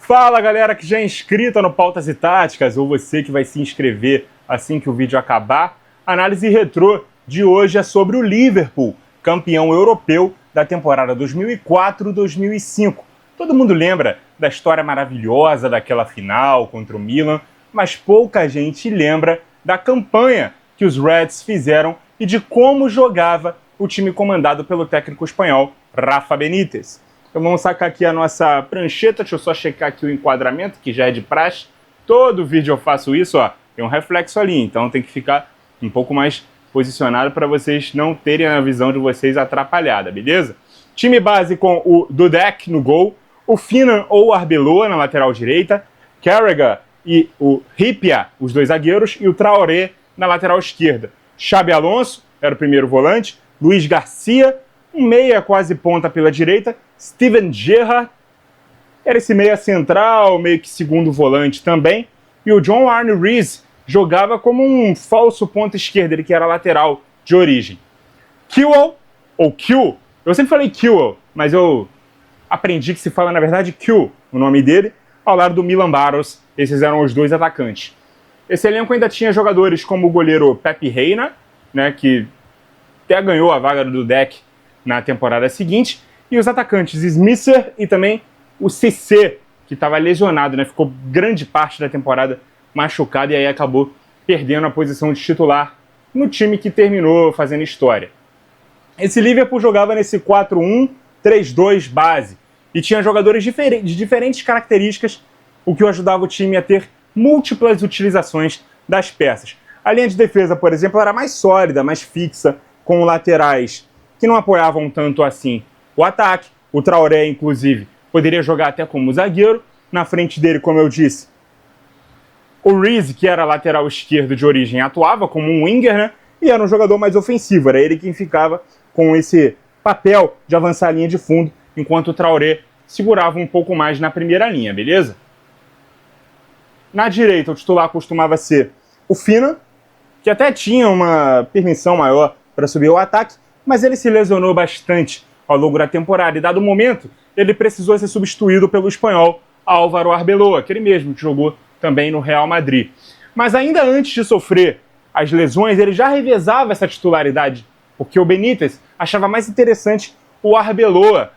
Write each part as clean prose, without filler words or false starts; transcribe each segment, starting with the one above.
Fala galera que já é inscrita no Pautas e Táticas, ou você que vai se inscrever assim que o vídeo acabar. A análise retrô de hoje é sobre o Liverpool, campeão europeu da temporada 2004-2005. Todo mundo lembra da história maravilhosa daquela final contra o Milan, mas pouca gente lembra da campanha que os Reds fizeram e de como jogava o time comandado pelo técnico espanhol Rafa Benítez. Então vamos sacar aqui a nossa prancheta, deixa eu só checar aqui o enquadramento, que já é de praxe. Todo vídeo eu faço isso, ó, tem um reflexo ali, então tem que ficar um pouco mais posicionado para vocês não terem a visão de vocês atrapalhada, beleza? Time base com o Dudek no gol, o Finan ou Arbeloa na lateral direita, Carragher e o Hyypiä, os dois zagueiros, e o Traoré na lateral esquerda. Xabi Alonso era o primeiro volante, Luiz Garcia, um meia quase ponta pela direita, Steven Gerrard era esse meia central, meio que segundo volante também, e o John Arne Riise jogava como um falso ponta esquerda, ele que era lateral de origem. Kewell, ou Kew, eu sempre falei Kewell, mas eu aprendi que se fala na verdade Kew, o nome dele, ao lado do Milan Baros, esses eram os dois atacantes. Esse elenco ainda tinha jogadores como o goleiro Pepe Reina, né, que até ganhou a vaga do Dudek na temporada seguinte, e os atacantes Smisser e também o Cissé, que estava lesionado, né? Ficou grande parte da temporada machucado e aí acabou perdendo a posição de titular no time que terminou fazendo história. Esse Liverpool jogava nesse 4-1-3-2 base e tinha jogadores de diferentes características, o que ajudava o time a ter múltiplas utilizações das peças. A linha de defesa, por exemplo, era mais sólida, mais fixa, com laterais que não apoiavam tanto assim o ataque. O Traoré, inclusive, poderia jogar até como zagueiro. Na frente dele, como eu disse, o Riise, que era lateral esquerdo de origem, atuava como um winger, né? E era um jogador mais ofensivo. Era ele quem ficava com esse papel de avançar a linha de fundo, enquanto o Traoré segurava um pouco mais na primeira linha, beleza? Na direita, o titular costumava ser o Finan, que até tinha uma permissão maior para subir o ataque, mas ele se lesionou bastante ao longo da temporada e, dado o momento, ele precisou ser substituído pelo espanhol Álvaro Arbeloa, aquele mesmo que jogou também no Real Madrid. Mas ainda antes de sofrer as lesões, ele já revezava essa titularidade, porque o Benítez achava mais interessante o Arbeloa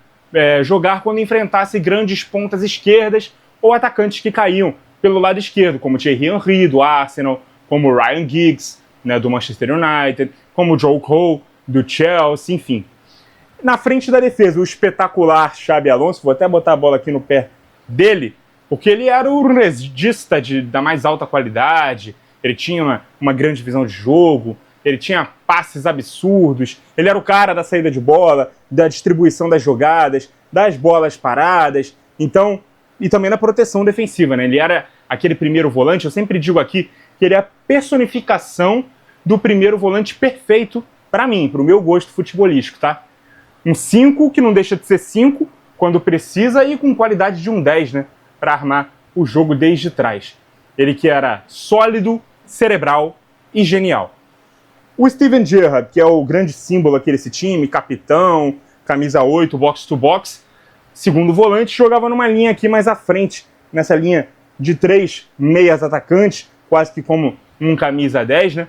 jogar quando enfrentasse grandes pontas esquerdas ou atacantes que caíam pelo lado esquerdo, como Thierry Henry, do Arsenal, como Ryan Giggs, né, do Manchester United, como Joe Cole, do Chelsea, enfim. Na frente da defesa, o espetacular Xabi Alonso, vou até botar a bola aqui no pé dele, porque ele era o regista da mais alta qualidade, ele tinha uma grande visão de jogo, ele tinha passes absurdos, ele era o cara da saída de bola, da distribuição das jogadas, das bolas paradas, então, e também na proteção defensiva, né? Ele era aquele primeiro volante, eu sempre digo aqui que ele é a personificação do primeiro volante perfeito para mim, para o meu gosto futebolístico, tá? Um 5 que não deixa de ser 5 quando precisa e com qualidade de um 10, né? Para armar o jogo desde trás. Ele que era sólido, cerebral e genial. O Steven Gerrard, que é o grande símbolo aqui desse time, capitão, camisa 8, box to box, segundo volante, jogava numa linha aqui mais à frente, nessa linha de 3 meias atacantes, quase que como um camisa 10, né?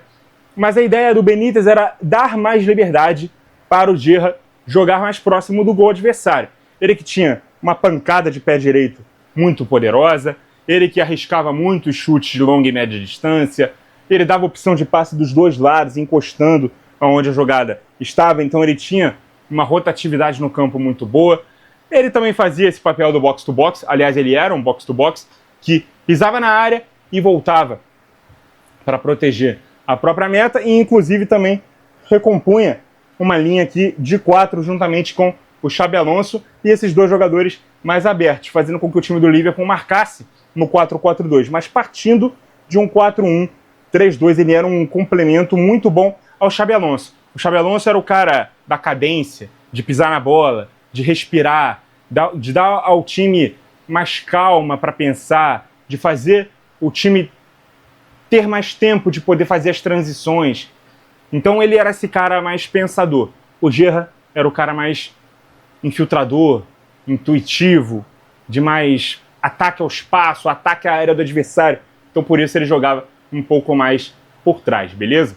Mas a ideia do Benítez era dar mais liberdade para o Gerrard jogar mais próximo do gol adversário. Ele que tinha uma pancada de pé direito muito poderosa, ele que arriscava muitos chutes de longa e média distância, ele dava opção de passe dos dois lados, encostando onde a jogada estava, então ele tinha uma rotatividade no campo muito boa. Ele também fazia esse papel do box-to-box, aliás, ele era um box-to-box, que pisava na área e voltava para proteger a própria meta e, inclusive, também recompunha uma linha aqui de 4 juntamente com o Xabi Alonso e esses dois jogadores mais abertos, fazendo com que o time do Liverpool marcasse no 4-4-2, mas partindo de um 4-1-3-2, ele era um complemento muito bom ao Xabi Alonso. O Xabi Alonso era o cara da cadência, de pisar na bola, de respirar, de dar ao time mais calma para pensar, de fazer o time ter mais tempo de poder fazer as transições. Então ele era esse cara mais pensador. O Gerrard era o cara mais infiltrador, intuitivo, de mais ataque ao espaço, ataque à área do adversário. Então por isso ele jogava um pouco mais por trás, beleza?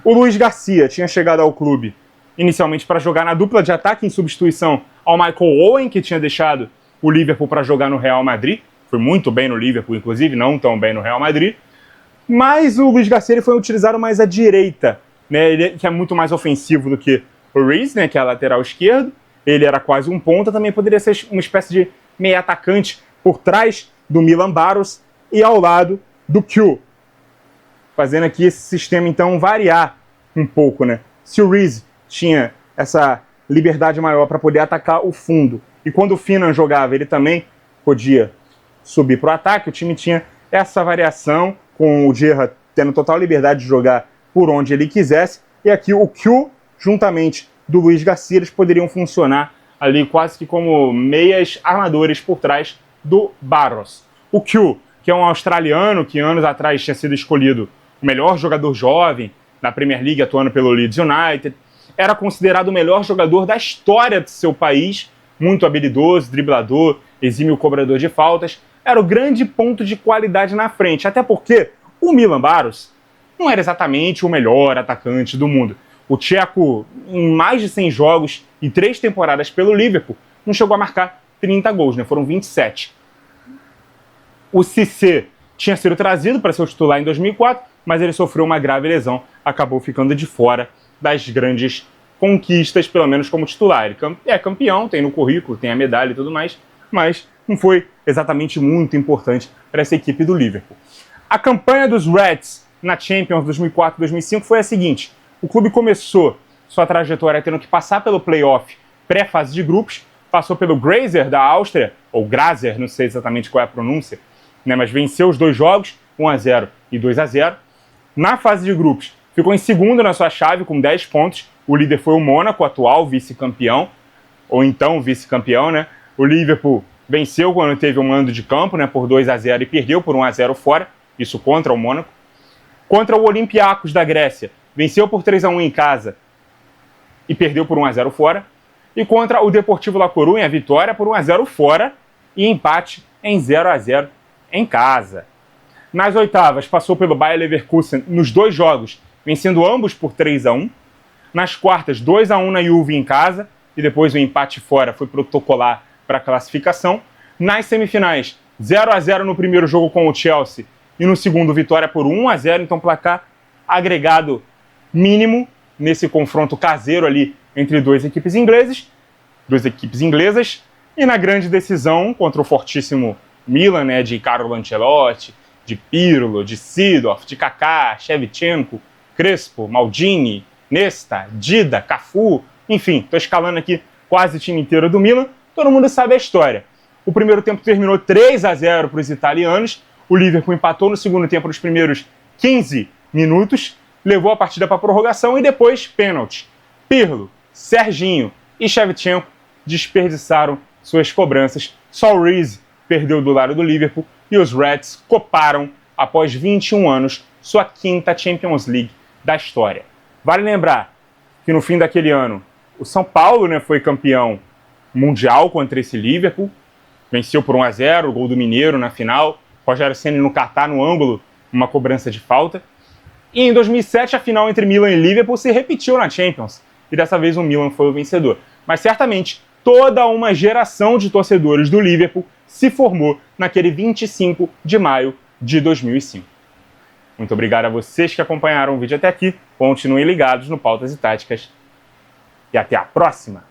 O Luiz Garcia tinha chegado ao clube inicialmente para jogar na dupla de ataque em substituição ao Michael Owen, que tinha deixado o Liverpool para jogar no Real Madrid. Foi muito bem no Liverpool, inclusive, não tão bem no Real Madrid. Mas o Luiz Garcia ele foi utilizado mais à direita, né? Ele que é muito mais ofensivo do que o Reece, né? Que é a lateral esquerdo. Ele era quase um ponta, também poderia ser uma espécie de meio atacante por trás do Milan Baros e ao lado do Q. Fazendo aqui esse sistema, então, variar um pouco, né? Se o Reece tinha essa liberdade maior para poder atacar o fundo, e quando o Finan jogava, ele também podia subir para o ataque, o time tinha essa variação, com o Gerrard tendo total liberdade de jogar por onde ele quisesse, e aqui o Q, juntamente do Luiz Garcia, eles poderiam funcionar ali quase que como meias armadores por trás do Barros. O Q, que é um australiano que anos atrás tinha sido escolhido o melhor jogador jovem na Premier League, atuando pelo Leeds United, era considerado o melhor jogador da história do seu país, muito habilidoso, driblador, exímio cobrador de faltas, era o grande ponto de qualidade na frente, até porque o Milan Baros não era exatamente o melhor atacante do mundo. O tcheco, em mais de 100 jogos e 3 temporadas pelo Liverpool, não chegou a marcar 30 gols, né? Foram 27. O Cissé tinha sido trazido para ser o titular em 2004, mas ele sofreu uma grave lesão, acabou ficando de fora das grandes conquistas, pelo menos como titular. Ele é campeão, tem no currículo, tem a medalha e tudo mais, mas não foi exatamente muito importante para essa equipe do Liverpool. A campanha dos Reds na Champions 2004-2005 foi a seguinte: o clube começou sua trajetória tendo que passar pelo play-off pré-fase de grupos, passou pelo Grazer da Áustria, ou Grazer, não sei exatamente qual é a pronúncia, né, mas venceu os 2 jogos, 1-0 e 2-0. Na fase de grupos, ficou em segundo na sua chave com 10 pontos. O líder foi o Mônaco, atual vice-campeão, ou então vice-campeão, né? O Liverpool venceu quando teve um mando de campo, né, por 2-0 e perdeu por 1-0 fora, isso contra o Mônaco. Contra o Olympiacos da Grécia, venceu por 3-1 em casa e perdeu por 1-0 fora. E contra o Deportivo La Coruña, vitória por 1-0 fora e empate em 0-0 em casa. Nas oitavas, passou pelo Bayer Leverkusen nos 2 jogos, vencendo ambos por 3-1. Nas quartas, 2-1 na Juve em casa, e depois o empate fora foi protocolar para a classificação. Nas semifinais, 0-0 no primeiro jogo com o Chelsea, e no segundo, vitória por 1-0, então placar agregado mínimo nesse confronto caseiro ali entre duas equipes inglesas. E na grande decisão contra o fortíssimo Milan, né, de Carlo Ancelotti, de Pirlo, de Seedorf, de Kaká, Shevchenko, Crespo, Maldini, Nesta, Dida, Cafu, enfim, estou escalando aqui quase o time inteiro do Milan, todo mundo sabe a história. O primeiro tempo terminou 3-0 para os italianos, o Liverpool empatou no segundo tempo nos primeiros 15 minutos, levou a partida para a prorrogação e depois pênalti. Pirlo, Serginho e Shevchenko desperdiçaram suas cobranças, só o Reece perdeu do lado do Liverpool e os Reds coparam, após 21 anos, sua 5ª Champions League da história. Vale lembrar que no fim daquele ano, o São Paulo, né, foi campeão mundial contra esse Liverpool, venceu por 1-0, o gol do Mineiro na final, Rogério Ceni no Catar, no ângulo, uma cobrança de falta. E em 2007, a final entre Milan e Liverpool se repetiu na Champions, e dessa vez o Milan foi o vencedor. Mas certamente, toda uma geração de torcedores do Liverpool se formou naquele 25 de maio de 2005. Muito obrigado a vocês que acompanharam o vídeo até aqui. Continuem ligados no Pautas e Táticas. E até a próxima!